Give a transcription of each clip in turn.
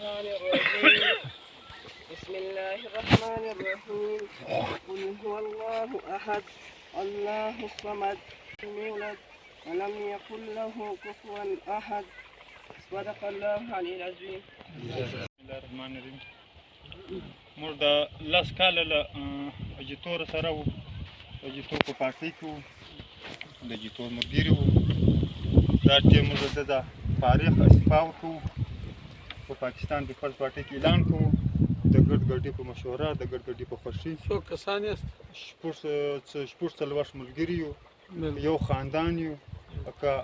الشيطان الرجيم بسم الله الرحمن الرحيم قل هو الله أحد الله الصمد لم يولد ولم يكن له كفوا أحد صدق الله العلي العظيم. بسم الله الرحمن الرحیم. موږ د لس کاله له اجیتور سره وو. اجیتور په پارټۍ کې وو، د اجیتور ملګري وو. دا ټیم موږ د تاریخ استعفا ورکوو. په پاکستان پیپلز پارټۍ کې اعلان کوو د ګډ ګډۍ په مشوره، د ګډ ګډۍ په خوښۍ. څو کسان یاست؟ شپږ څلوېښت ملګري یو، یو خاندان یو،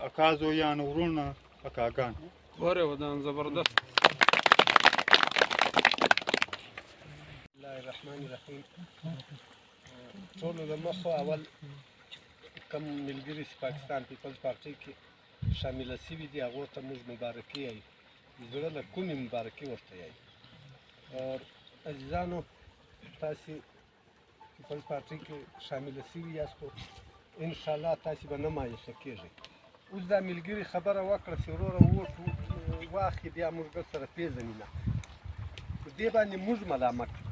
اکا زویان، وروڼه، اکاګان. وره ودان زبردست. بسم الله الرحمن الرحیم. ټولو د مخه اول کوم ملګري چې پاکستان پیپلز پارټۍ کې شامله شوي دي هغو ته موږ مبارکي یایو، د زړه له کومې مبارکي ورته یایو. عزیزانو، تاسې پیپلز پارټۍ کې شامله شوي یاستو، انشاءالله تاسې به نه مایوسه کېږئ. اوس دا ملګري خبره وکړه چې وروره ووټ واخلي، بیا موږ در سره پېژني نه. په دې باندې موږ ملامت یو.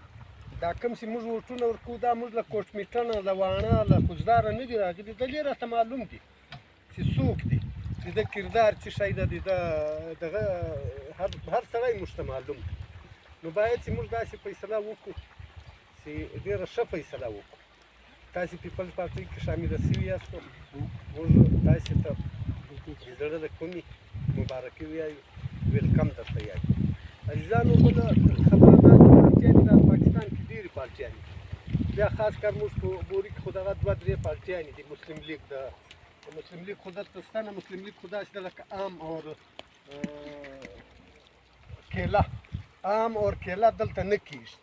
دا کوم چې موږ ووټونه ورکوو دا موږ له کوټمیټنه، له واڼه، له کوزداره نه دي راغلي. دلې راته معلوم دي چې څوک دي، چې د کردار څه شی ده، دغه هر سړی موږ ته معلوم دی. نو باید چې موږ داسې فیصله وکړو چې ډېره ښه فیصله وکړو. تاسې پیپلز پارټۍ کې شامله شوي یاستو، موږ تاسې ته د زړه له کومې مبارکي ویایو، ویلکم درته یایو. عزیزانو، بله خبره دا چې پارټیانې دا پاکستان کې ډېرې پارټیانې دي. بیا خاص کار موږ په بوري کې خو دغه دوه درې پارټیانې دي. مسلم لیگ د مسلم لیگ خو دلته شته نه. مسلم لیگ خو داسې ده لکه عام اور کیله. عام اور کیله دلته نه کېږي.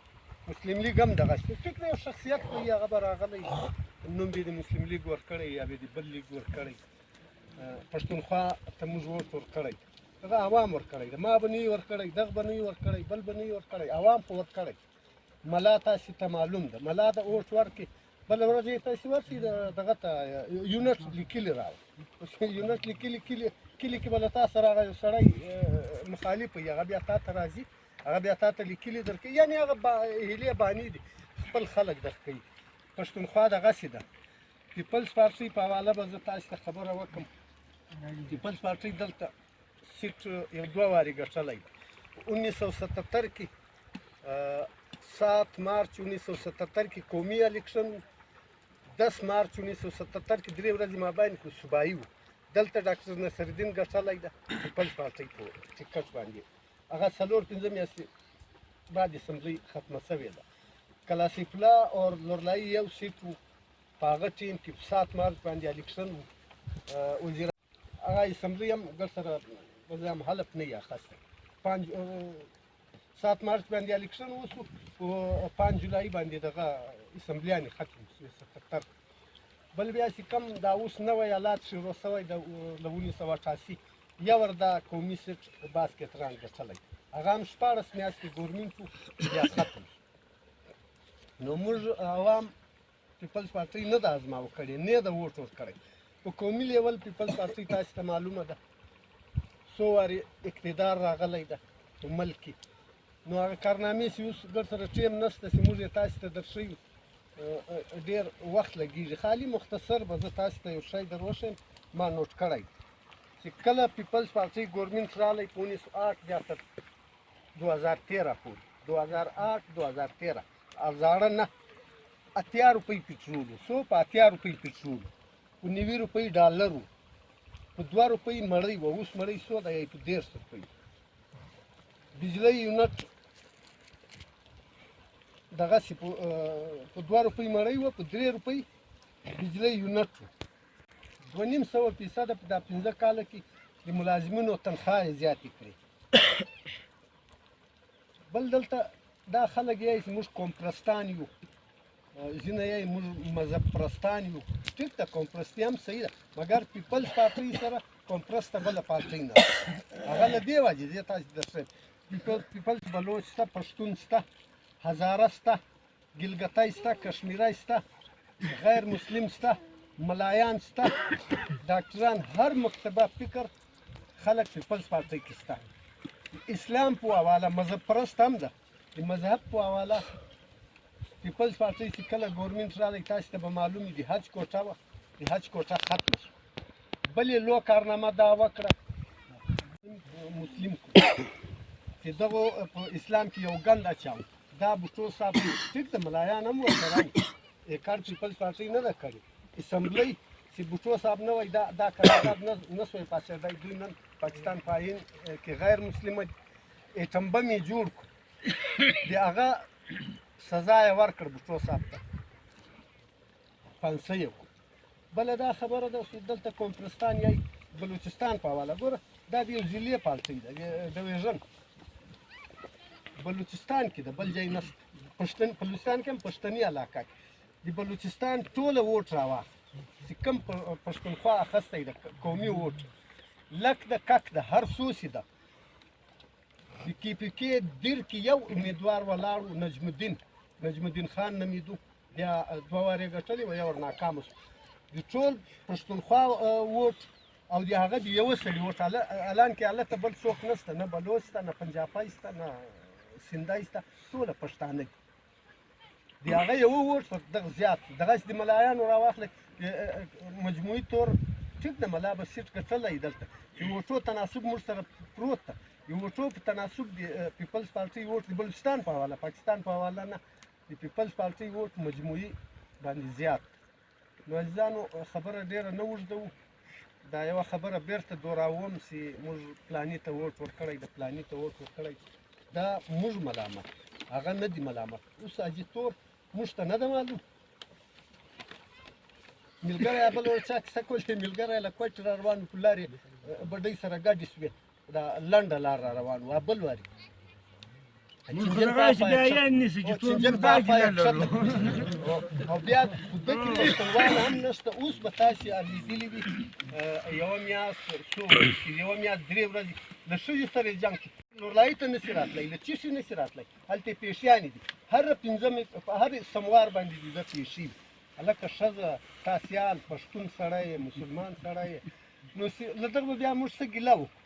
مسلم لیگ هم دغسې فکر یو شخصیت کوي، هغه به راغلی نوم به یې د مسلم لیگ ورکړی یا به یې د بل لیگ ورکړی. پښتونخوا ته موږ ووټ ورکړی، هغه عوام ورکړی ده. ما به نه وي ورکړی، دغه به نه وي ورکړی، بل به نه وي ورکړی، عوام خو ورکړی. ملا تاسې ته معلوم ده، ملا د ووټ ورکړي، بله ورځ یې تاسې ورسي دغه ته یونټ لیکلي راوړي. یونټ لیکلي کلي کې به له تا سره هغه سړی مخالف وي، هغه بیا تا ته راځي، هغه بیا تا ته لیکلي درکوي. یعنې هغه هیلې بانې دي، خپل خلک دغه کوي. پښتونخوا دغسې ده. پیپلز پارټۍ په حواله به زه تاسې ته خبره وکړم. پیپلز پارټۍ دلته سیټ یو دوه وارې ګټلی ده. 1977 کې 7 مارچ 1977 کې قومي الیکشن و. 10 مارچ 1977 کې 3 ورځې مابین کې صوبایي و. دلته ډاکټر نصرالدین ګټلی ده پیپلز پارټۍ په ټکټ باندې. هغه 4-5 میاشتې بعد اسمبلۍ ختمه شوې ده. کلاسیف الله اور لورلایي یو سیټ و. په هغه ټیم کې 7 مارچ باندې الیکشن و. وزیر هغه اسمبلۍ هم ګډ سره زه هم حلف نه یې اخیستی. 7 مارچ باندې الیکشن وشو، په 5 جولای باندې دغه اسمبلیانې ختم شوې 77. بل بیا چې کوم دا اوس نوی حالات شروع شوی د 1988 یو ور دا قومي سیټ باسکټ ران ګټلی، هغه هم 14 میاشتې ګورمنټ و، بیا ختم شو. نو موږ عوام پیپلز پارټۍ نه ده ازماوه کړې، نه یې د ووټ ورکړی. په قومي لیول پیپلز پارټۍ تاسې ته معلومه ده څو وارې اقتدار راغلی ده په ملک کې. نو هغه کارنامې چې اوس ګډ سره ټیم نشته چې موږ یې تاسې ته درښیو، ډېر وخت لګېږي. خالي مختصر به زه تاسې ته یو شی در وښیم، ما نوټ کړی چې کله پیپلز پارټۍ ګورمنټ راغلی په 1908 بیا تر 2013 پورې، 2008-2013 زاړه نه 80 روپۍ پټرول و، څو په 80 روپۍ پټرول و، په 90 روپۍ ډالر و، په 2 روپۍ مړۍ وه. اوس مړۍ څو ده؟ په 150 روپۍ. بجلی یونټ دغسې په 2 روپۍ مړۍ وه، په 3 روپۍ بجلی یونټ و. 2.5% په دا 15 کاله کې د ملازمینو تنخواه یې زیاتې کړې. بل دلته دا خلک یایي چې موږ قوم پرستان یو، ځینې یایي موږ مذهب پرستان یو. ټیک ده، قوم پرستي هم صحیح ده، مګر پیپلز پارټۍ سره قوم پرسته بله پارټۍ نه ده. هغه له دې وجې زه تاسې درښیم. پیپلز بلوچ شته، پښتون شته، هزاره شته، ګلګتی شته، کشمیری شته، غیر مسلم شته، ملایان شته، ډاکټران، هر مکتبه فکر خلک پیپلز پارټۍ کې شته. اسلام په حواله مذهب پرست هم ده د مذهب په حواله پیپلز پارټۍ چې کله ګورمنټ راغی تاسو ته به معلوم وي د حج کوټه وه د حج کوټه ختمه شوه بلې لو کارنامه دا وکړه مسلم چې دغو په اسلام کې یو ګند اچاو دا بوټو صاحب ټیک د ملایان هم ورسره وو کار پیپلز پارټۍ نه ده کړې اسمبلی چې بوټو صاحب نه وای دا قرارداد نه سوی پاسېدی دوی نن پاکستان په آیین کې غیر مسلمه ایټم بم یې جوړ کړو د هغه سزا یې ورکړ بوټو صاحب ته پنسه یې وکړو بله دا خبره ده چې دلته کومپرستان یا بلوچستان په حواله ګوره دا د یو ضلعې پارټۍ ده ډویژن بلوچستان کې ده بل ځای نشته بلوچستان کې هم پښتني علاقه کې د بلوچستان ټوله ووټ راواخ چې کوم پښتونخوا اخیستی ده قومي ووټ لک د کک د هر څو سي ده د کې پي کې دیر کې یو امیدوار ولاړ و نجم الدین خان نومیدو بیا دوه وارې ګټلې و یو ناکامه شو د ټول پښتونخوا ووټ او د هغه د یوه سړي ووټ الان کې هلته بل څوک نشته نه بلوچ شته نه پنجابی شته نه سندی شته ټوله پښتانه دي د هغه یوه ووټ دغه زیات دغسې د ملایانو راواخلئ مجموعي طور ټیک د ملا به سیټ ګټلی دلته چې ووټو تناسب موږ سره پروت ده د ووټو په تناسب د پیپلز پارټۍ ووټ د بلوچستان په حواله پاکستان په حواله نه د پیپلز پارټۍ ووټ مجموعي باندې زیات نو عزیزانو خبره ډېره نه اوږدوو دا یوه خبره بیرته دوراوم چې موږ پلاني ته ووټ ورکړی د پلاني ته ووټ ورکړی دا موږ ملامت هغه نه دي ملامت اوس حاجي تور موږ ته نه ده معلوم ملګری بل ور چا کیسه کول چې ملګری له کوټ را روان په لارې بډۍ سره ګاډي سوې دا لنډه لار را روان و بل واري او بیا دکې پښتونوال هم نشته اوس به تاسې لیدلي وي یوه میاشت څو یوه میاشت درې ورځې له ښځې سره یې جنګ نورلایي ته نشي راتلی له چیشي نشي راتلی هلته یې پیشیانې دي هر سموار باندې دي ده پیشي هلکه ښځه تاسیال پښتون سړی مسلمان سړی نو له دغه بیا موږ څه ګیله وکړو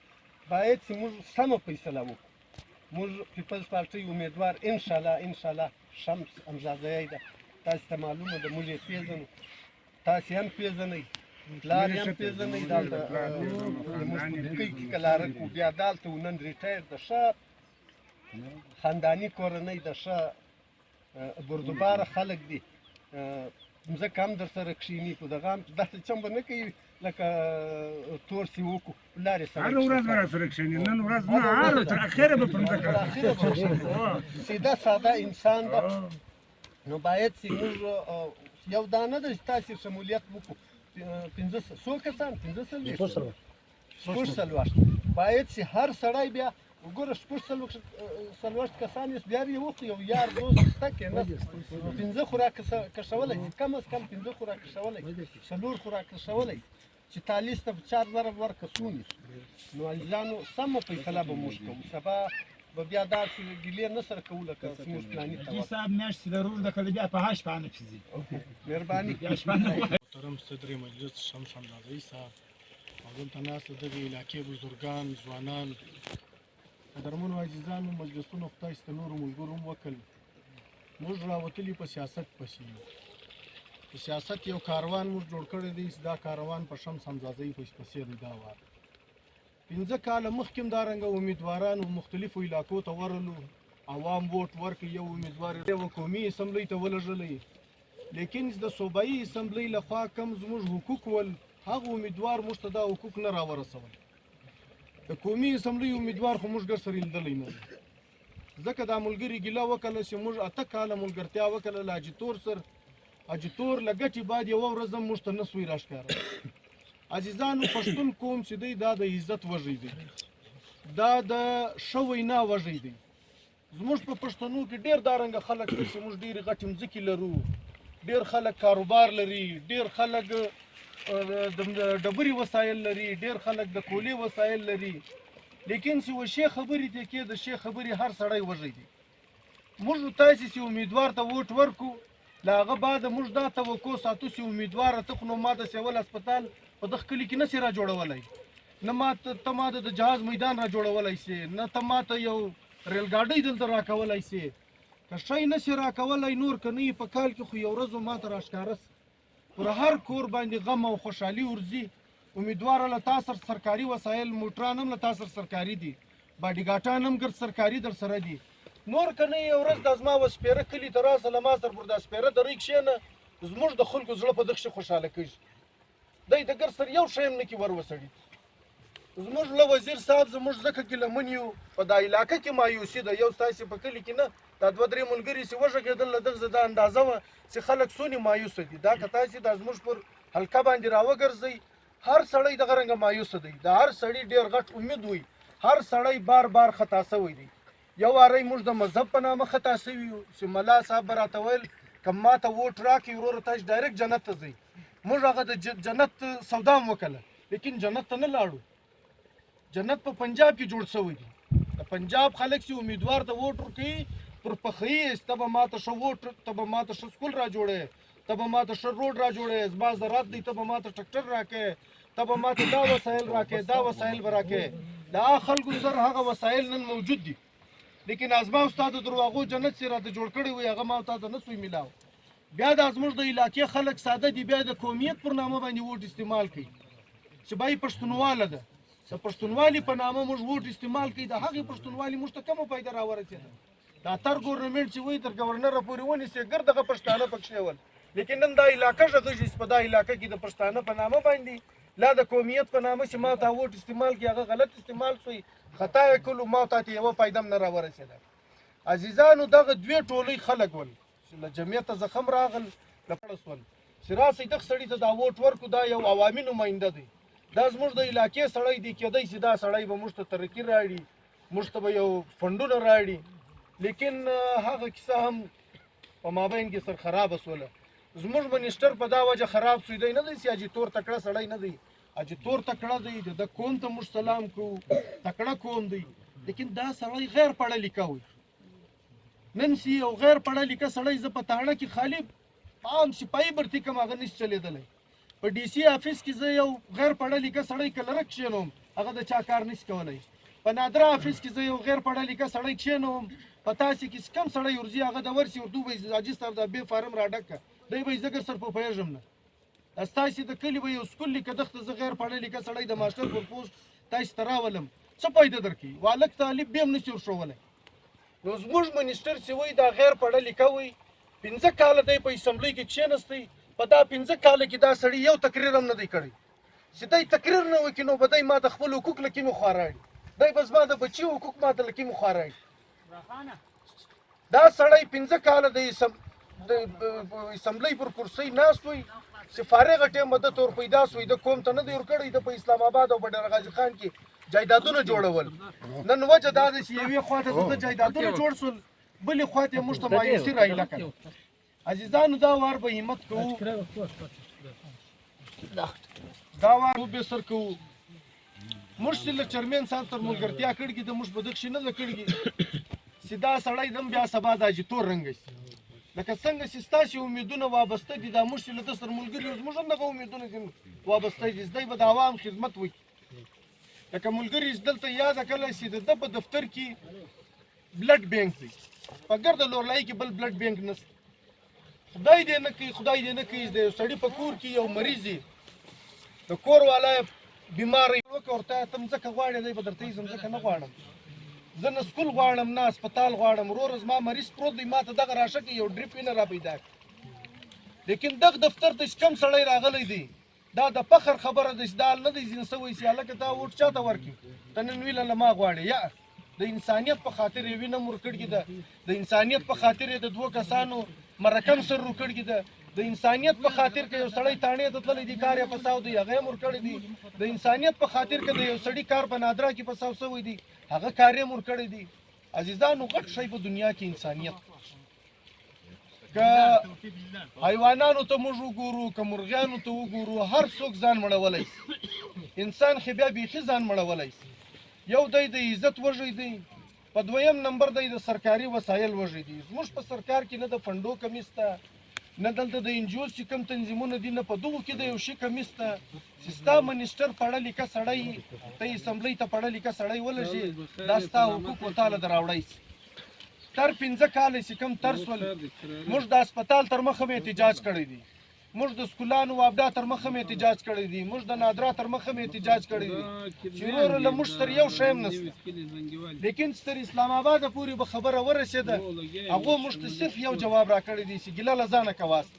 باید چې موږ سمه فیصله وکړو موږ پیپلز پارټۍ امیدوار انشاءالله شمس امزادی ده تاسې ته معلومه ده موږ یې پېژنو تاسې هم پېژنئ پلار یې هم پېژنئ دلته موږ په دوکۍ کې کلاره کړو بیا دلته و نن ریټایر د ښه خانداني کورنۍ د ښه بردوباره خلک دي مځکه هم در سره کښېني په دغه هم داسې چم به نه کوي لکه تور سي وکړو لارې سره هره ورځ به راسره کښېني نن ورځ نه هره تر اخره به پر مځکه سیده ساده انسان ده نو باید چې موږ یو دا نه ده چې تاسې شمولیت وکړو څو کسان پنځه څلوېښت باید چې هر سړی بیا وګوره شپږ څلوېښت کسان یې بیا یې وکړو یو یار دوست شته کې نه پنځه خو راکشولی شي کم از کم پنځه خو راکشولی څلور خو راکشولی چې تالیس ته 4000 ورکړه څو نیسو نو عزیزانو سمه فیصله به موږ کوو سبا به بیا داسې ګیلې نه سره کوو لکه زموږ پلاني ته صاحب میاشت ضرور د کله بیا په هاش باندې پېځي مهرباني محترم صدر مجلس شمس امزادی صاحب او دلته ناست دغه علاقې بزرګان ځوانان قدرمنو عزیزانو مجلسونو خدای ست نورو ملګرو هم وکړ موږ راوتلي په سیاست پسې په سیاست یو کاروان موږ جوړ کړی دی دا کاروان په شمس امزادی پسې دی دا وار 15 کاله مخکې دا رنګه امیدوارانو مختلفو علاقو ته ورلو عوام ووټ ورکړي یو امیدوار یو قومي اسمبلی ته ولږلی لیکن د صوبایي اسمبلی لخوا کم زموږ حقوق ول هغه امیدوار موږ ته دا حقوق نه راورسول د قومي اسمبلی امیدوار خو موږ ګر سره لیدلی نه ځکه دا ملګري ګیله وکړله چې موږ 8 کاله ملګرتیا وکړله له حاجي تور سره حاجي تور له ګټې بعد یوه ورځ هم موږ ته نه سوی راښکاره عزیزانو پښتون قوم چې دی دا د عزت وږی دی دا د ښه وینا وږی دی زموږ په پښتنو کې ډېر دارنګه خلک شته چې موږ ډېرې غټې مځکې لرو ډېر خلک کاروبار لري ډېر خلک د ډبرې وسایل لري ډېر خلک د کولې وسایل لري لیکن چې وشي خبرې ته کې د شي خبرې هر سړی وږی دی موږ تاسې چې امیدوار ته ووټ ورکو له هغه بعد موږ دا توقع ساتو چې امیدواره ته خو نو ما د سیول هسپتال په دغه کلي کې نسي را جوړولی نه ماته ته ماته د جهاز میدان را جوړولی سې، نه ته ماته یو ریل ګاډۍ دلته راکولی سې. که شی نسې راکولی نور که نه په کال کې خو یو ورځ ماته راښکاره سه. پر هر کور باندې غم او خوشحالي ورځي. امیدواره له تا سره سرکاري وسایل موټران هم له تا سره سرکاري دي، باډیګاټان هم ګرد سرکاري در سره دي. نور که نه یو ورځ دا زما و سپېره کلي ته راسه له ما سره پر دا سپېره درې کښېنه، زموږ د خلکو زړه په دغه شي خوشحاله کېږي. دی د ګر سره یو شی هم نه کي ور وسړي. زموږ له وزیر صاحب زموږ ځکه کې لمن یو په دا علاقه کې مایوسي ده. یو ستاسې په کلي کې نه دا دوه درې ملګري چې وږغېدل له دغه دا اندازه وه چې خلک څونې مایوسه دي. دا که تاسې دا زموږ پر حلقه باندې راوګرځئ، هر سړی دغه رنګه مایوسه دی. د هر سړي ډېر غټ امید وي، هر سړی بار بار خطا سوی دی. یو واری موږ د مذهب په نامه خطا سوي یو چې ملا صاحب به راته ویل که ما ته ووټ راکړئ وروره تاسې ډایرکټ جنت ته ځئ. موږ هغه د جنت سودا هم وکړله، لیکن جنت ته نه لاړو. جنت په پنجاب کې جوړ سوی دی. د پنجاب خلک چې امیدوار ته ووټ ورکوي پر پخه یې ته به ما ته ښه ووټ، ته به ما ته ښه سکول را جوړوې، ته به ما ته ښه روډ را جوړوې، زما زراعت دی ته به ما ته ټکټر راکړې، ته به ما ته دا وسایل راکړې، دا وسایل به راکړې. دا خلکو سره هغه وسایل نن موجود دي، لیکن ازما استاد د درواغو جنت چې راته جوړ کړی وي هغه ما ته نه سوی میلاو. بیا دا زموږ د علاقې خلک ساده دي، بیا د قومیت پر نامه باندې ووټ استعمال کوي چې بای پښتونواله ده. د پښتونوالي په نامه موږ ووټ استعمال کوي، د هغې پښتونوالي موږ ته کومه فایده راورسېده؟ دا تر ګورنمنټ چې وایي تر ګورنره پورې ونیسي ګرد دغه پښتانه پکښې ول، لیکن نن دا علاقه غږیږي په دا علاقه کې د پښتانه په نامه باندې لا د قومیت په نامه چې ما ته ووټ استعمال کړي هغه غلط استعمال شوی، خطا یې کړلو، ما ته یوه فایده هم نه راورسېده. عزیزانو دغه دوې ټولۍ خلک ول چې له جمعیته زخم راغل له پړه سول چې راسئ دغه سړي ته دا ووټ ورکړو، دا یو عوامي نماینده دی، دا زموږ د علاقې سړی دی، کېدی چې دا سړی به موږ ته ترقي راوړي، موږ ته به یو فنډونه راوړي. لیکن هغه کیسه هم په مابین کې سر خرابه سوله. زموږ منیسټر په دا وجه خراب سوی دی نه دی چې حاجي تور تکړه سړی نه دی، حاجي تور تکړه دی، د قوم ته موږ سلام کوو، تکړه قوم دی، لیکن دا سړی غیر پړه لیکه وي. نن چې یو غیر پړه لیکه سړی زه په تاڼه کې خالي عام سپایي برتي کوم هغه نشي چلېدلی. په ډي سي آفیس کې زه یو غیر پړه لیکه سړی کلره کښېنوم هغه د چا کار نشي کولی. په نادره آفیس کې زه یو غیر پړه لیکه سړی کښېنوم، په تاسې کې کم سړی ورځي هغه د ورسي اردو به حاجي صاحب دا بې فارم را ډک کړه، دی به یې زه سر په پوهېږم نه. ستاسې د کلي به یو سکول لیکه دغه ته زه غیر پړه لیکه سړی د ماسټر پر پوسټ تاسې ته راولم، څه فایده درکوي؟ والک ته الف بې هم نشي ورښولی. نو زموږ منیسټر چې وایي دا غیر پړه لیکه وایي 5 کاله دی په اسمبلۍ کې کښېنستی، په دا 5 کاله کې دا سړي یو تقریر هم نه دی کړی. چې دی تقریر نه وکړي نو به دی ما د خپل حقوق له کومې خوا راوړي، دی به زما د بچي حقوق ما ته له کومې خوا راوړي. دا سړی 5 کاله د اسمبلۍ پر کرسۍ ناست وي چې فارغه ټیم ده ته ور پیدا سوی، د قوم ته نه دی ورکړی، د په اسلام آباد او په ډېر غازي خان کې جایدادونه جوړول. نن وجه دا ده چې یوې خوا ته د جایدادونه جوړ شول، بلې خوا ته موږ ته مایوسي راایله کړه. عزیزانو دا وار به همت کوو، دا وار به سر کوو. موږ چې له چرمین صاحب سره ملګرتیا کړې د موږ په دغه شي نه ده کړې چې دا سړی دم بیا سبا د حاجي تور رنګه شي. لکه څنګه چې ستاسې امیدونه وابسته دي دا موږ چې له ده سره ملګري یو زموږ هم دغه امیدونه وابسته دي، دی به د عوام خدمت وکړي. لکه ملګري دلته یاده کړله چې د ده په دفتر کې بلډ بینک دی، په ګرده لورلایي کې بل بلډ بینک نشته. خدای دې نه کوي، خدای دې نه کوي د یو سړي په کور کې یو مریض یې د کور والا بیمار یې وکړه ورته ته مځکه غواړې، دی به درته زه مځکه نه غواړم، زه نه سکول غواړم نه هسپتال غواړم، وروره زما مریض پروت دی ما ته دغه راشه کې یو ډریپ وینه را پیدا کړه. لیکن دغه دفتر ته چې کوم سړی راغلی دی دا د فخر خبره ده چې دا نه دی ځینې سوی چې هلکه تا ووټ چا ته ورکړي، ته نن ویله له ما غواړې. یا د انسانیت په خاطر یې وینه مور کړې ده، د انسانیت په خاطر یې د 2 کسانو مرکم سر رو کړي ده، د انسانیت په خاطر که یو سړی تاڼې ته تللی دی کار یې فساو دی هغه یې مور کړی دی، د انسانیت په خاطر که د یو سړي کار په نادره کې فساو سوی دی هغه کار یې مور کړی دی. عزیزانو غټ شی په دنیا کې انسانیت. که حیوانانو ته موږ وګورو که مرغیانو ته وګورو هر څوک ځان مړولی شي، انسان خو بیا بیخي ځان مړولی شي. یو دی د عزت وږی دی، په 2م نمبر دی د سرکاري وسایل وږی دی. زموږ په سرکار کې نه د فنډو کمی شته، نه دلته د انجیوز چې کوم تنظیمونه دي نه په دغو کې د یو شي کمیس ته چې ستا منیسټر پړه لیکه سړی ته یې اسمبلۍ ته پړه لیکه سړی ولږي دا ستا حقوق و تاله در راوړی سي تر 15 کاله چې کوم تر سول موږ د هسپتال تر مخه مې احتجاج کړی دی موږ د سکولانو وابدا تر مخه مې احتجاج کړی دی موږ د نادرا تر مخه مې احتجاج کړی دی چې وروره له موږ سره یو شی هم نشته لیکن چې تر اسلام آباده پورې به خبره ورسېده هغو موږ ته صرف یو جواب راکړی دی چې ګیله له ځانه کواسته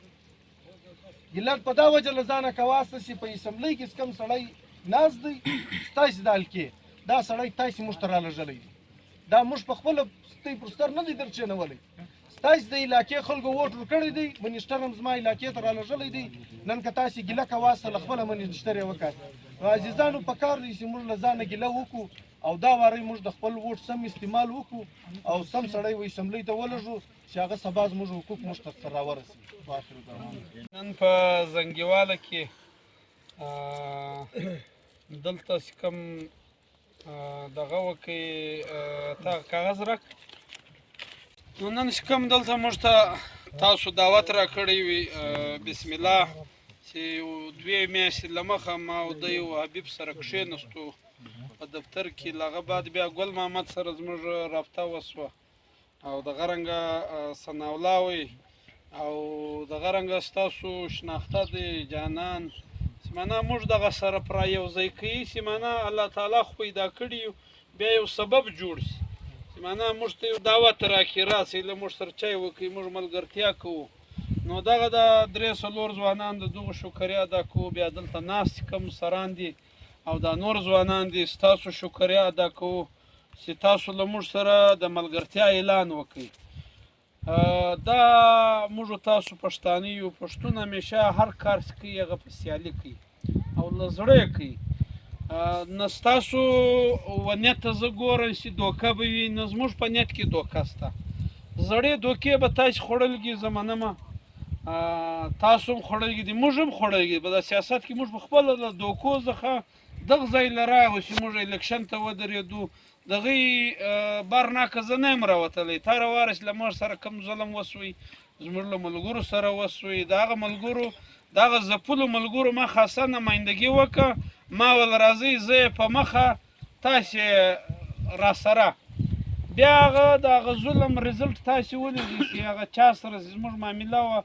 ګیله په دا وجه له ځانه کواسته چې په اسمبلۍ کې کوم سړی ناست دی ستاسې د حلقې دا سړی تاسې موږ ته رالږلی دی دا موږ په خپله ستۍ پر ستر نه دی درچینولی تاسې د علاقې خلکو ووټ ورکړی دی منیسټر هم زما علاقې ته رالږلی دی نن که تاسې ګیله کواسته له خپله منیسټر یې وکاست نو عزیزانو په کار دی چې موږ له ځانه ګیله وکړو او دا وارۍ موږ د خپل ووټ سم استعمال وکړو او سم سړی و اسمبلۍ ته ولږو چې هغه سبا زموږ حقوق موږ ته سر راورسوي نن په زنګیواله کې دلته چې کوم دغه وکړي تا کاغذ راک نو نن چې کوم دلته موږ ته تاسو دعوت راکړی وي بسم الله چې 2 میاشتې له مخه ما او دی او حبیب سره کښېنستو په دفتر کې له هغه بعد بیا ګل محمد سره زموږ رابطه وسوه او دغه رنګه ثناالله وی او دغه رنګه ستاسو شناخته دی جانان چې معنا موږ دغه سره پرا یو ځای کوي چې معنا الله تعالی خو پیدا کړي بیا یو سبب جوړ شي چې معنا موږ ته یو دعوت راکړي راسئ له موږ سره چای وکړي موږ ملګرتیا کوو نو دغه د 3-4 ځوانان د دغو شکریا ادا کوو بیا دلته ناست کوم سران دي او دا نور ځوانان دي ستاسو شکریا ادا کوو چې تاسو له موږ سره د ملګرتیا اعلان وکړئ دا موږ تاسو پښتانه یو پښتون همیشه هر کار چې کوي هغه په سیالي کوي او له زړه یې کوي نه ستاسو ونیت ته زه ګورم چې دوکه به وي نه زموږ په نیت کې دوکه شته زړې دوکې به تاسې خوړلګي زه منمه تاسو هم خوړلګي دي موږ هم خوړلګي په دا سیاست کې موږ په خپله له دوکو څخه دغه ځای له راغلو چې موږ الیکشن ته ودرېدو دغې برناکه زه نه یم راوتلی تا راوارس له موږ سره کوم ظلم وسوی زموږ له ملګرو سره وسوی د هغه ملګرو دغه ځپلو ملګرو ما خاصه نمایندګي وکړه ما ول راځئ زه یې په مخه تاسې راسره بیا هغه د هغه ظلم رزلټ تاسې ولیدئ چې هغه چا سره زموږ معامله وه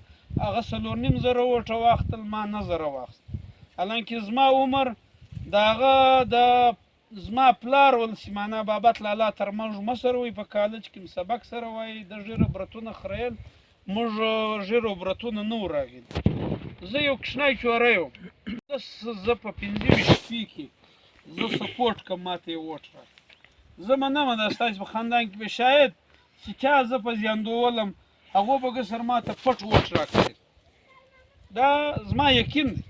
هغه 4.5 ووټه واخیستل ما نه زره واخیست حالانکې زما عمر د هغه د زما پلار ول چې معنا بابت لالا تر موږ مصر وی په کالج کې سبق سره وای د ژیرو برتونه خریل موږ ژیرو برتونه نه راغلی زه یو کښنی چوره یم زه په 15 شپې کې زه سپورټ کوم ماته یې ووټ راکړه زه منمه دا ستاسې په خاندان کې به شاید چې چا زه په زیاندولم هغو به ګسر ماته پټ ووټ راکړی دا زما یقین دی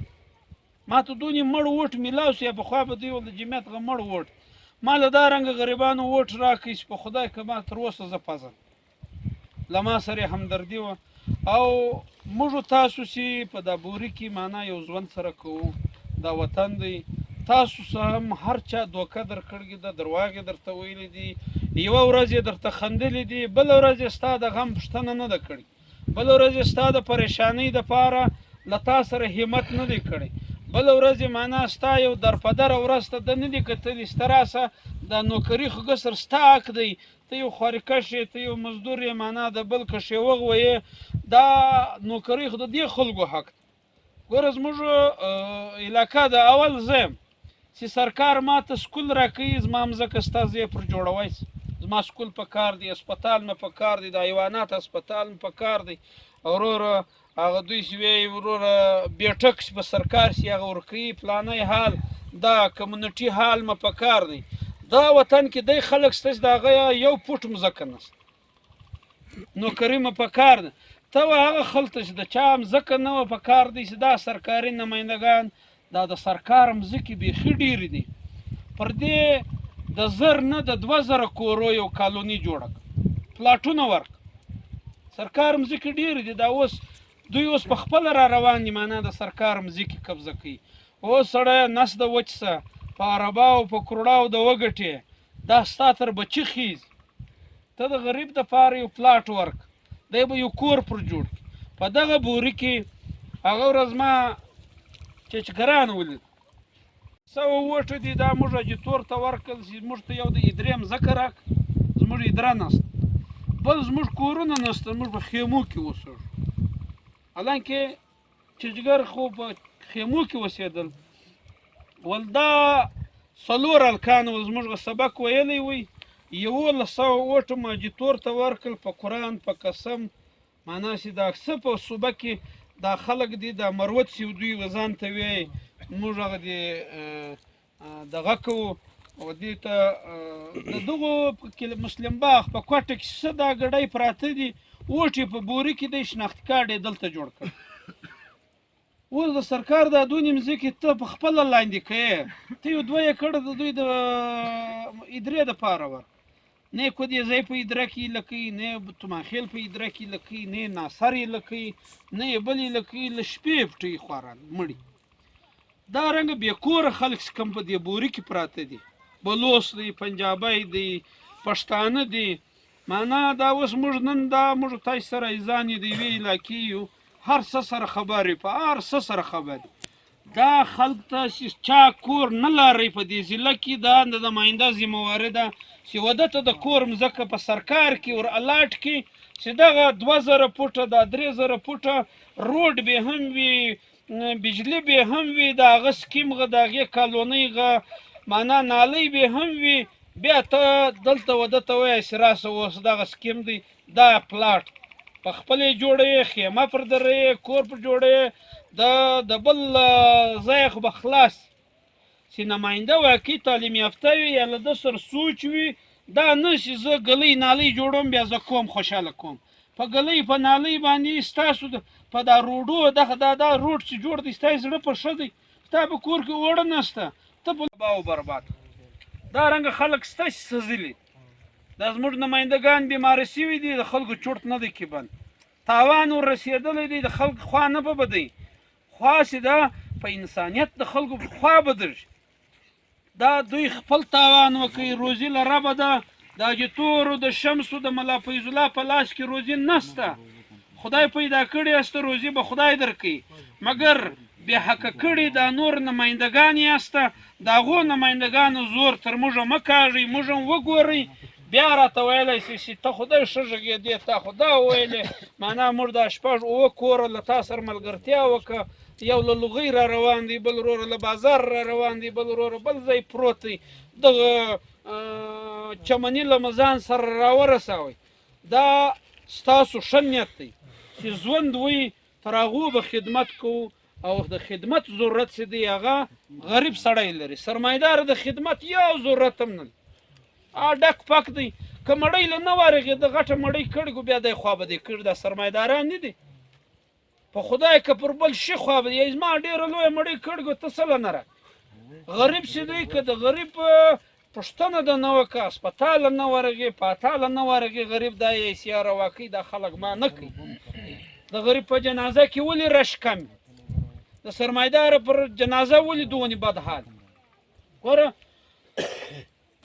ما ته دونې مړ ووټ میلاو سو یا پخوا به دوی ول د جمعیت هغه مړ ووټ ما له دا رنګه غریبانو ووټ راکړي چې په خدای که ما تر اوسه زه پزم له ما سره یې همدردي وه او موږ تاسو چې په دا بوري کې معنا یو ژوند سره کوو دا وطن دی تاسو سره هم هر چا دوکه درکړي ده درواغ یې درته ویلي دي یوه ورځ یې درته خندلي دي بله ورځ یې ستا د غم پوښتنه نه ده کړې بله ورځ یې ستا د پریشانۍ دپاره له تا سره همت نه دی کړی بله ورځ یې معنا ستا یو درپدره ورځ ته ده نه دي کتلي سته راسه دا نوکري خو ګسر ستا حق دی ته یو خوارکش یې ته یو مزدور یې معنا د بل کښېوغ ویې دا نوکري خو د دې خلکو حق دی ګوره زموږ علاقه د اول زه یم چې سرکار ما ته سکول راکوي زما مځکه ستا زه یې پر جوړوی زما سکول په کار دی اسپتال مې په کار دی د حیوانات اسپتال مې په کار دی وروره هغه دوی چې وایي وروره بیټک چې په سرکار شي هغه ورکوي پلانی حال دا کمیونټي حال مې په کار دی دا وطن کې دی خلک شته چې د هغه یو فوټ مځکه نشته نوکري مې په کار دی ته هغه خلته چې د چا مځکه نه وه په کار دی چې دا سرکاري نمایندګان دا د سرکار مځکې بیخي ډېرې دي پر دې د 1000 نه د 2000 کورو یو کالوني جوړه پلاټونه ورک سرکار مځکې ډېرې دي دا اوس دوی اوس په خپله را روان دي معنا د سرکار مځکې قبضه کوي اوس سړی نس د وچ څه په عرباو په کروړاو د وګټې دا ستا تر بچي خیز ته د غریب دپاره یو پلاټ ورک دی به یو کور پر جوړ کړي په دغه بوري کې هغه ورځ ما چچګران ولید 108 دي دا موږ اجیتور ته ورکړل چې موږ ته یو د ادرې مځکه راک زموږ ادره نسته بل زموږ کورونه نسته موږ په خیمو کې اوسېږو حالانکې چچګر خو په خیمو کې اوسېدل ول دا 4 هلکان ول زموږ سبق ویلی وي 1108 ما اجیتور ته ورکړل په قرآن په قسم معنا چې دا څه په صوبه کې دا خلک دي دا مروت سي دوی وزان ته وی موږ هغه دي دغه کوو او دې ته د دغو مسلم باغ په کوټه کې څه دا ګډۍ پراته دي اوټې په بوري کې د شناخت کارډ یې دلته جوړ کړ اوس د سرکار دا دوی مځکې ته په خپله لاندې کوې ته یو 2 ایکړه د دوی د ادرې دپاره ورکړه نه کو دې ځای په ادره کې لکۍ نه تماخیل په ادره کې لکۍ نه ناصر یې لکۍ نه یې بل یې لکۍ له شپې پټوي خواران مړي دا رنګه بې کوره خلک چې کوم په دې بوري کې پراته دي بلوڅ دی پنجابی دی پښتانه دي معنا دا اوس موږ نن دا موږ تاسو سره ایزان د یوې علاقې یو هر څه سره خبرې په هر څه سره خبرې دا خلک ته چې چا کور نه لري په دې ضلع کې دا د نماینده ذمهواري ده چې وده ته د کور مځکه په سرکار کې ور الاټ کې چې دغه 2000 فوټه دا 3000 فوټه روډ به هم وي بجلی به هم وي د هغه سکیم غه د هغې کالونۍ غه معنا نالۍ به هم وي بیا ته دلته وده ته وایه چې راسه اوس دغه سکیم دی دا پلاټ په خپلې جوړوې خیمه پر درې کور پر جوړوې د بل ځای خو به خلاص چې نماینده واقعي تعلیم یافته وي یا له ده سره سوچ وي دا نه چې زه ګلۍ نالۍ جوړوم بیا زه کوم خوشحاله کوم په ګلۍ په نالۍ باندې ستاسو په دا روډو دغه دا روډ چې جوړ دی ستا زړه په ښه دی ستا په کور کې اوړه نشته ته په باو برباد دا رنګه خلک ستا چې سزلي دا زموږ نمایندګان بیماره سوي دي د خلکو چورت نه دی کېبند تاوان ور رسېدلی دی د خلکو خوا نه به بدی خوا چې دا په انسانیت د خلکو خوا بدرشي دا دوی خپل تاوان وکوي روزي له ربه ده د اجیتورو د شمسو د ملا فیض الله په لاس کې روزي نسته خدای پیدا کړې استه روزي به خدای درکوي مګر بې حقه کړي دا نور نمایندګان یاسته د هغو نمایندګانو زور تر موږه مه کاږئ موږ هم وګورئ بیا راته ویلی سي چې ته خدای ښه غږېدې تا خو دا وویلې معنا موږ دا 6 کوره له تا سره ملګرتیا وکړه یو له لغۍ را روان دی بل وروره له بازار را روان دی بل وروره بل ځای پروت دی دغه چمني له مزان سره راورسوئ دا ستاسو ښه نیت دی چې ژوند وي تر هغو به خدمت کوو او د خدمت ضرورت چې دی هغه غریب سړی لري سرمایدار د خدمت یو ضرورت هم نه ډک پک دی که مړی له نه وارغې د غټه مړی کړي بیا دی خوا به دی کړي دا سرمایداران نه دي په خدای که پر بل شي خوا به دی زما ډېره لویه مړی کړي ته څه له نه را غریب چې دی که د غریب پوښتنه د نه وکړه هسپتاله نه ورغې پاتاله نه ورغې غریب دا یې سیاره واقعي دا خلک ما نه کوي د غریب په جنازه کې ولې رش کم د سرمایدار پر جنازه ولې دونې بد حال ګوره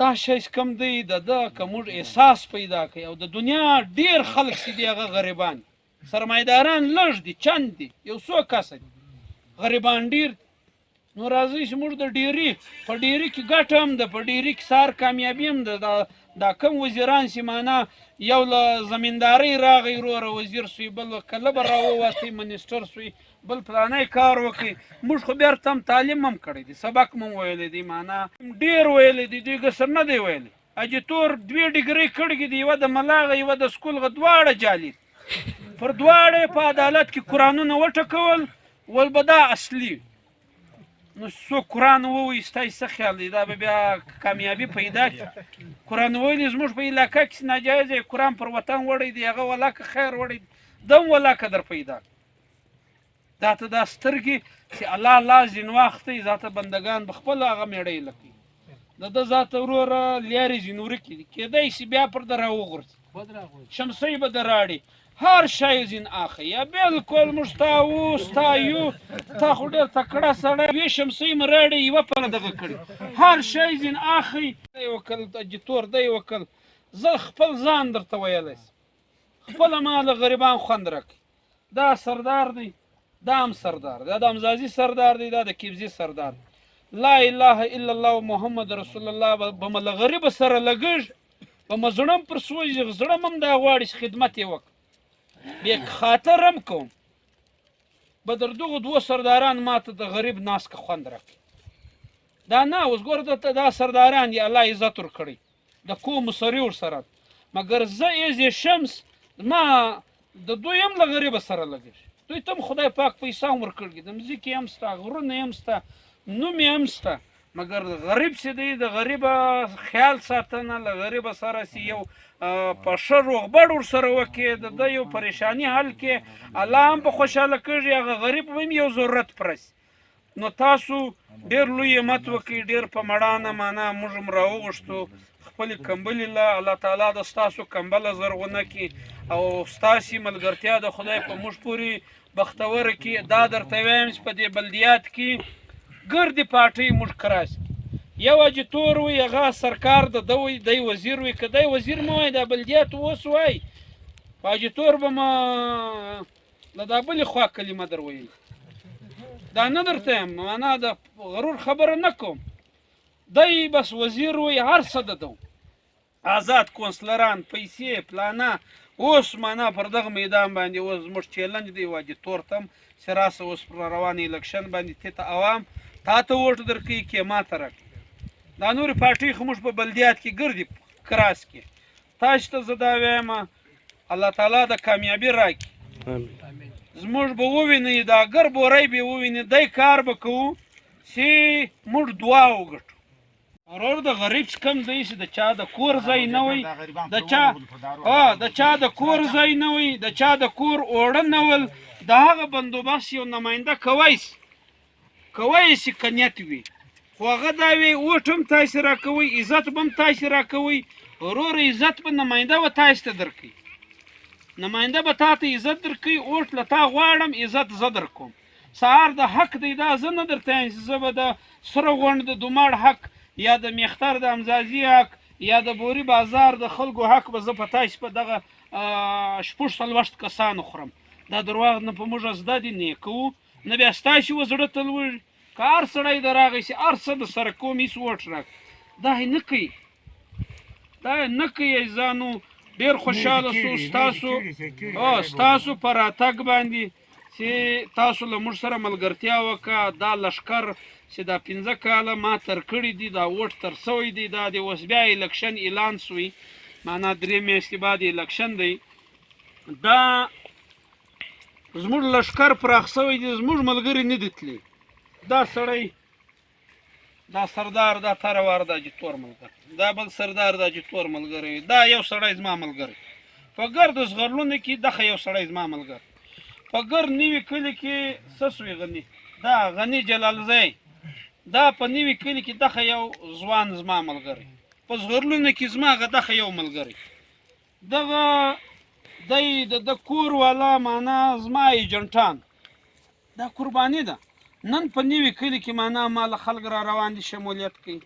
دا شی کم دی د ده که موږ احساس پیدا کوي او د دنیا ډېر خلک چې دي هغه غریبان سرمایداران لږ دي چند دي یو څو کسه دي غریبان ډېر نو راځئ چې موږ د ډېري په ډېري کې ګټه هم ده په ډېري کې سار کامیابي هم ده دا کم وزیران چې معنا یو له زمیندارۍ راغی وروره وزیر سوی بل کله به راووتی منسټر سوی بل پلانی کار وکړي موږ خو بیا ورته هم تعلیم هم کړی دی سبق مو ویلی دی معنا ډېر ویلی دی دوی ګسر نه دی ویلی اجیتور 2 ډګرۍ کړي دي یوه د ملاغه یوه د سکول غه دواړه جالي پر دواړه په عدالت کې قرآنونه وټکول ول به دا اصلي نو څوک قرآن ووایي ستاسې څه خیال دی دا به بیا کامیابي پیدا کړي قرآن ویلي زموږ په علاقه کې ناجایز دی قرآن پر وطن وړی دی هغه ولاکه خیر وړی دی دم ولاکه در پیدا دا ته دا سترګې چې الله لا ځین واختی ذاته بندګان به خپل هغه میړی لکوي د ده ذاته وروره لیارې ځین ورکې دي کیدای شي بیا پر ده راوغورځي شمسۍ به ده راړي هر شی ځین اخی یا بالکل موږ ستا وو ستا یو تا خو ډېر تکړه سړی یوې شمسۍ مې راړې یوه پله دغه کړي هر شی ځین اخی دی وکل اجیتور دی وکل زه خپل ځان درته ویلی شم خپله ما له غریبان خوند راکړي دا سردار دی، دا هم سردار دی، دا د امزازي سردار دی، دا د کیبزي سردار. لا اله الا الله محمد رسول الله به مې له غریبه سره لګېږ، به مې زړه پر سوځي، زړه هم دا غواړي چې خدمت یې وکړم، بې خاطر هم کوم. به در دغو دوو سرداران ما ته د غریب ناست که خوند راکړي. دا نه اوس ګوره درته دا سرداران یې الله عزت ورکړی د کوم سړي ورسره، مګر زه ایز شمس ما د دوی هم له غریبه سره لګېږي. دوی ته هم خدای پاک پیسه هم ورکړي، د مځکې هم شته، غرونه هم شته، نوم یې هم شته، مګر غریب چې دی د غریبه خیال ساتنه، له غریبه سره چې یو په ښه روغبړ ورسره وکړي، د ده یو پریشاني حل کړي، الله هم په خوشحاله کېږي، هغه غریب هم یو ضرورت پرسي. نو تاسو ډېر لوی همت وکړئ، ډېر په مړانه معنا موږ هم راوغوښتو خپلې کمبلې له الله تعالی د ستاسو کمبله زرغونه کړي او ستاسې ملګرتیا د خدای په موږ پورې بختوره کړي. دا درته وایم چې په دې بلدیات کې ګردې پاټۍ موږ کراس یو اجتور وي، هغه سرکار د ده وي، دی وزیر وي، که دی وزیر مه وایي، دا بلدیات اوس وایي، په اجتور به مه له دا بلې خوا کلمه در ویل. دا نه درته یم معنا د غرور خبره نه کوم، دی بس وزیر وي، هر څه د ده آزاد کونسلران، پیسې، پلانه. اوس معنا پر دغه میدان باندې اوس زموږ چیلنج دی واجتور ته هم چې راسه اوس پر روان الیکشن باندې ته ته عوام تا ته ووټ درکوي کې ما ته راکړي. دا نورې پارټۍ خو موږ په بلدیات کې ګرځي کراس کې. تاسو ته زه دا وایم الله تعالی د کامیابي راکړي، زموږ به ووینئ، دا ګر بوری به ووینئ، دی کار به کوو چې موږ دعا وګټو. ورور د غریب چې کوم دی چې د چا د کور ځای نه وي، د چا د کور ځای نه وي، د چا د کور اوړه نه ول، د هغه بندوبست یو نماینده کوی شي که نیت وي، خو هغه دا وي اوټ هم تاسې راکوئ، عزت به هم تاسې راکوئ. ورور عزت به نماینده به تاسې ته درکوي، نماینده به تا ته عزت درکوي، اوټ له تا غواړم عزت زه درکوم. سهار د حق دی، دا زه نه درته یم چې زه به د سره غونډ د دوماړ حق یا د میختر د امزازي حق یا د بوري بازار د خلکو حق به زه په تاسې په دغه شپږ څلوېښت کسانو خورم. دا درواغ نه په موږ زده دي، نه یې کوو، نه بیا ستاسې و زړه ته لوږي. که هر سړی د راغی چې هر څه د سره کوم هېڅ وټ راکړي، دا یې نه کوي، دا یې نه کوي. عزیزانو ډېر خوشحاله سو ستاسو په راتګ باندې چې تاسو له موږ سره ملګرتیا وکړه. دا لښکر چې دا 15 کاله ما تر کړي دي، دا ووټ تر سوی دی، دا د اوس بیا الیکشن اعلان سوی، معنا 3 میاشتې بعد الیکشن دی، دا زموږ لښکر پراخ سوی دی، زموږ ملګري نه دي تللي. دا سړی دا سردار دا تروار دا جتور ملګری، دا بل سردار دا جتور ملګری، دا یو سړی زما ملګری. په ګرد زغرلونه کې دغه یو سړی زما ملګری. په ګر نوي کلي کې څه سوی غني، دا غني جلالزی، دا په نوي کلي کې دغه یو ځوان زما ملګری. په زغرلونه کې زما هغه دغه یو ملګری. دغه دی د کور والا معنا زما ایجنټان، دا قرباني ده. نن په نوي کلي کې معنا ماله خلک را روان دي شمولیت کوي.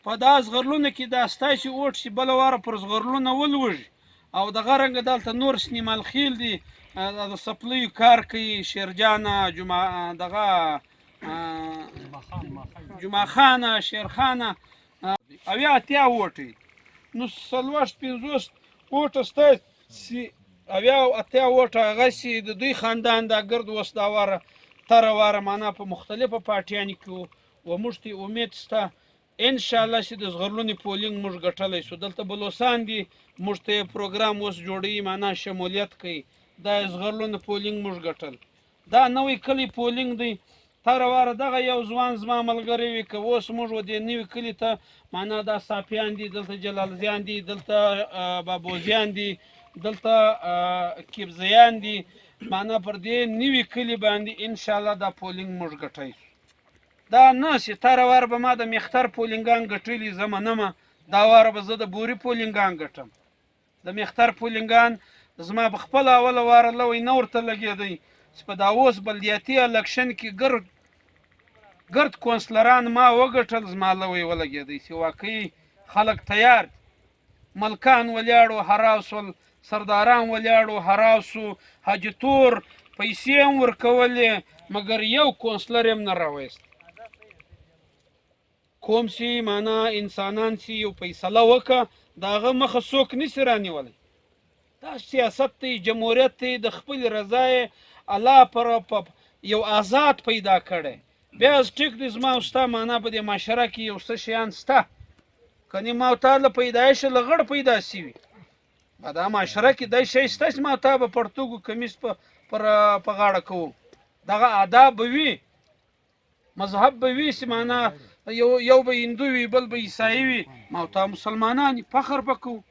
په دا زغرلونه کې دا ستاسې اوټ چې بله واره پر زغرلونه ولوږي او دغه رنګه دلته نور سنیمال خیل دي، د سپلیو کار کوي، شیرجانه، دغه جمعه خانه، شیرخانه، اویا اتیا ووټې، نو 40-50 ووټه ستاسې، اویا اتیا ووټه هغه چې د دوی خاندان دا ګرد اوس دا واره تره واره معنا په مختلفه پارټیانو کې و موږ ته امید شته انشاءالله چې د زغرلونې پولینګ موږ ګټلی شو. دلته بلوڅان دي، موږ ته پروګرام اوس جوړوي معنا شمولیت کوي، دا زغرلونه پولینګ موږ ګټل. دا نوی کلی پولینګ دی، تره واره دغه یو ځوان زما ملګری وي، که اوس موږ و دې نوي کلي ته معنا دا صافیان دي، دلته جلالزیان دي، دلته بابوزیان دي، دلته کیبزیان دي، معنا پر دې نوي کلي باندې انشاءالله دا پولینګ موږ ګټی شو. دا نه چې تره واره به ما د میختر پولینګان ګټلي، زه منمه دا واره به زه د بوري پولینګان ګټم. د میختر پولینګان زما په خپله اوله واره لوی نه ورته لګېدی چې په دا اوس بلدیاتي الیکشن کې ګرد کونسلران ما وګټل، زما لوی ولګېدی چې واقعي خلک تیار دي. ملکان ولیاړو هراو سول، سرداران ولیاړو هراو سو، حاجي تور پیسې هم ورکولې مګر یو کونسلر هم نه راویست کوم چې معنا انسانان چې یو فیصله وکړه د هغه مخه څوک نشي رانیولی دا سیاست دی جمهوریت دی د خپل رضا یې الله پر یو آزاد پیدا کړی بیا ټیک دی زما او ستا معنا په دې معاشره کې یو څه شیان شته کنې ما او تا له پیدایشه له غړ پیدا سوي په دا معاشره کې دا شی شته چې ما او تا به پرتوګو کمیس په غاړه کوو دغه آداب به وي مذهب به وي چې معنا یو به هندو وي بل به عیسایي وي ما او تا مسلمانان فخر به کوو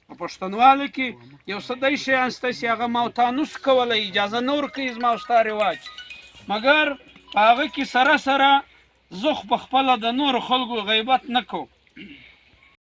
په پښتونواله کې یو څه داسې شیان شته چې هغه ما او تا نسو کولی اجازه نه ورکوي زما او ستا رواج مګر په هغه کې سره سره زه خو پخپله د نورو خلکو غیبت نه کوم